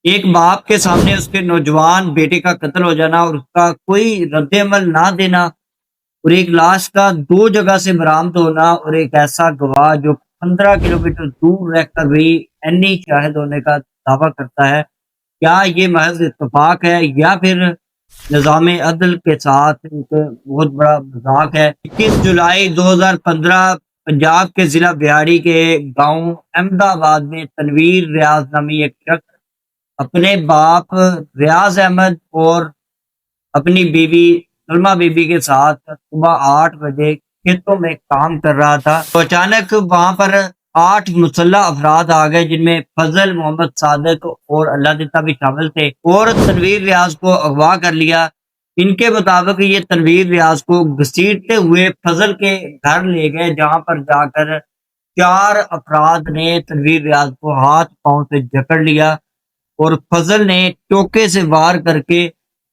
ایک باپ کے سامنے اس کے نوجوان بیٹے کا قتل ہو جانا اور اس کا کوئی رد عمل نہ دینا، اور ایک لاش کا دو جگہ سے برآمد ہونا، اور ایک ایسا گواہ جو 15 کلومیٹر دور رہ کر بھی اینی شاہد ہونے کا دعویٰ کرتا ہے، کیا یہ محض اتفاق ہے یا پھر نظام عدل کے ساتھ ایک بہت بڑا مذاق ہے؟ 21 جولائی 2015 پنجاب کے ضلع بیاڑی کے گاؤں احمد آباد میں تنویر ریاض نامی ایک شخص اپنے باپ ریاض احمد اور اپنی بیوی سلمہ بی بی کے ساتھ صبح 8 بجے کھیتوں میں کام کر رہا تھا تو اچانک وہاں پر 8 مسلح افراد آ گئے، جن میں فضل محمد صادق اور اللہ دتا بھی شامل تھے، اور تنویر ریاض کو اغوا کر لیا۔ ان کے مطابق یہ تنویر ریاض کو گھسیٹتے ہوئے فضل کے گھر لے گئے، جہاں پر جا کر 4 افراد نے تنویر ریاض کو ہاتھ پاؤں سے جکڑ لیا اور فضل نے ٹوکے سے وار کر کے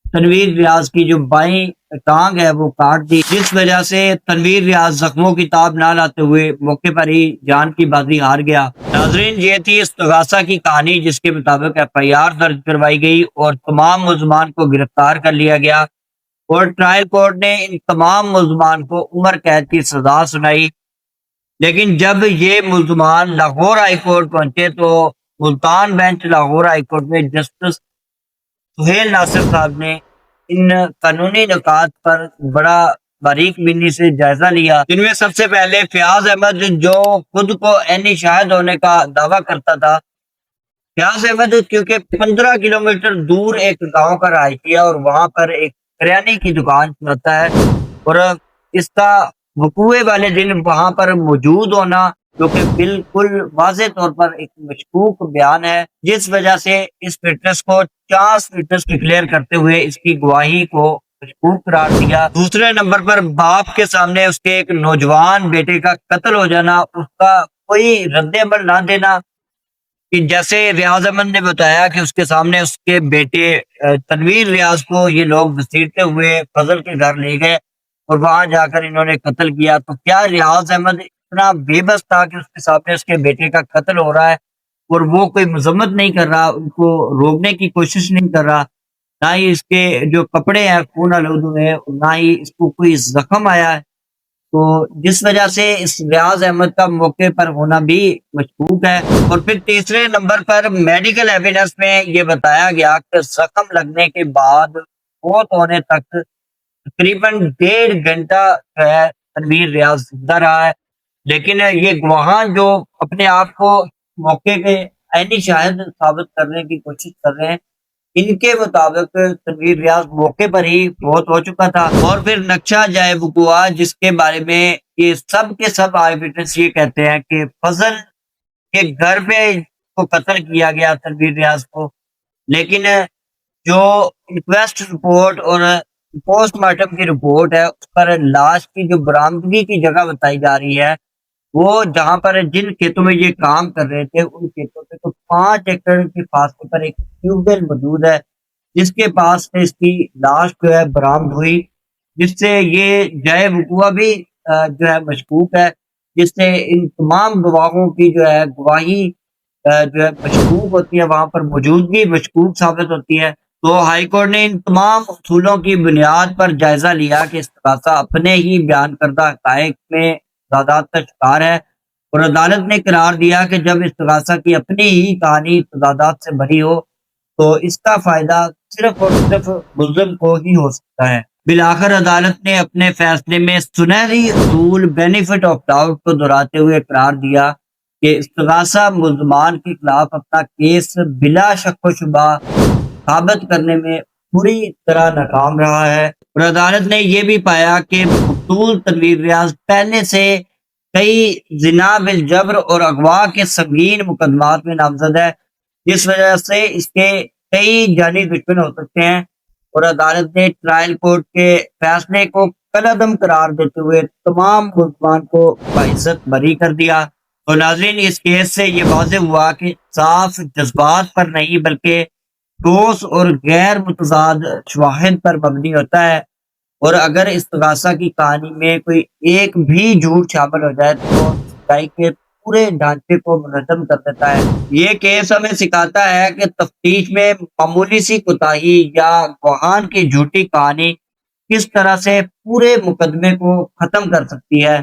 تنویر ریاض کی جو بائیں ٹانگ ہے وہ کاٹ دی، جس وجہ سے تنویر ریاض زخموں کی تاب نہ لاتے ہوئے موقع پر ہی جان کی بازی ہار گیا۔ ناظرین، یہ تھی استغاثہ کی کہانی، جس کے مطابق ایف آئی آر درج کروائی گئی اور تمام ملزمان کو گرفتار کر لیا گیا، اور ٹرائل کورٹ نے ان تمام ملزمان کو عمر قید کی سزا سنائی۔ لیکن جب یہ ملزمان لاہور ہائی کورٹ پہنچے تو Multan bench Lahore high court میں جسٹس سہیل ناصر صاحب نے ان قانونی نکات پر بڑا باریک بینی سے جائزہ لیا، جن میں سب سے پہلے فیاض احمد، جو خود کو عینی شاہد ہونے کا دعویٰ کرتا تھا۔ فیاض احمد کیونکہ 15 کلومیٹر دور ایک گاؤں کا رہائشی ہے اور وہاں پر ایک کریانے کی دکان چلاتا ہے، اور اس کا وقوع والے دن وہاں پر موجود ہونا جو کہ بالکل واضح طور پر ایک مشکوک بیان ہے، جس وجہ سے اس فٹنس کو چانس فٹنس ڈکلیئر کرتے ہوئے اس کی گواہی کو مشکوک قرار دیا۔ دوسرے نمبر پر باپ کے سامنے اس کے ایک نوجوان بیٹے کا قتل ہو جانا، اس کا کوئی رد عمل نہ دینا، کہ جیسے ریاض احمد نے بتایا کہ اس کے سامنے اس کے بیٹے تنویر ریاض کو یہ لوگ گھسیٹتے ہوئے فضل کے گھر لے گئے اور وہاں جا کر انہوں نے قتل کیا، تو کیا ریاض احمد اتنا بے بس تھا کہ اس کے سامنے اس کے بیٹے کا قتل ہو رہا ہے اور وہ کوئی مذمت نہیں کر رہا، ان کو روکنے کی کوشش نہیں کر رہا، نہ ہی اس کے جو کپڑے ہیں خون آلود ہوئے ہیں، نہ ہی اس کو کوئی زخم آیا ہے، تو جس وجہ سے اس ریاض احمد کا موقع پر ہونا بھی مشکوک ہے۔ اور پھر تیسرے نمبر پر میڈیکل ایویڈنس میں یہ بتایا گیا کہ زخم لگنے کے بعد فوت ہونے تک تقریباً 1.5 گھنٹہ جو ہے تنویر ریاض زندہ رہا ہے، لیکن یہ گواہاں جو اپنے آپ کو موقع کے عینی شاہد ثابت کرنے کی کوشش کر رہے ہیں، ان کے مطابق تنویر ریاض موقع پر ہی فوت ہو چکا تھا۔ اور پھر نقشہ جائے وقوع، جس کے بارے میں یہ سب کے سب آئی وٹنس یہ کہتے ہیں کہ فضل کے گھر پہ کو قتل کیا گیا تنویر ریاض کو، لیکن جو انکویسٹ رپورٹ اور پوسٹ مارٹم کی رپورٹ ہے اس پر لاش کی جو برآمدگی کی جگہ بتائی جا رہی ہے، وہ جہاں پر جن کھیتوں میں یہ کام کر رہے تھے ان کھیتوں سے تو 5 ایکڑ کے فاصلے پر ایک ٹیوب ویل موجود ہے، جس کے پاس سے اس کی لاش جو ہے برآمد ہوئی، جس سے یہ جائے وقوع بھی جو ہے مشکوک ہے، جس سے ان تمام گواہوں کی جو ہے گواہی جو ہے مشکوک ہوتی ہے، وہاں پر موجودگی مشکوک ثابت ہوتی ہے۔ تو ہائی کورٹ نے ان تمام اصولوں کی بنیاد پر جائزہ لیا کہ استغاثہ اپنے ہی بیان کردہ حقائق میں تضادات کا شکار ہے، اور عدالت نے قرار دیا کہ جب استغاثہ کی اپنی ہی کہانی تضادات سے بری ہو تو اس کا فائدہ صرف اور صرف ملزم کو ہی ہو سکتا ہے۔ بالآخر عدالت نے اپنے فیصلے میں سنہری اصول بینیفٹ آف ڈاؤٹ کو دہراتے ہوئے قرار دیا کہ استغاثہ ملزمان کے خلاف اپنا کیس بلا شک و شبہ ثابت کرنے میں پوری طرح ناکام رہا ہے، اور عدالت نے یہ بھی پایا کہ مقتول تنویر ریاض پہلے سے کئی زنا بالجبر اور اغوا کے سنگین مقدمات میں نامزد ہے، جس وجہ سے اس کے کئی جانی دشمن ہو سکتے ہیں، اور عدالت نے ٹرائل کورٹ کے فیصلے کو کالعدم قرار دیتے ہوئے تمام ملزمان کو باعزت بری کر دیا۔ تو ناظرین، اس کیس سے یہ واضح ہوا کہ صاف جذبات پر نہیں بلکہ ٹھوس اور غیر متضاد شواہد پر مبنی ہوتا ہے، اور اگر استغاثہ کی کہانی میں کوئی ایک بھی جھوٹ شامل ہو جائے تو سچائی کے پورے ڈھانچے کو منظم کر دیتا ہے۔ یہ کیس ہمیں سکھاتا ہے کہ تفتیش میں معمولی سی کوتاہی یا گواہان کی جھوٹی کہانی کس طرح سے پورے مقدمے کو ختم کر سکتی ہے۔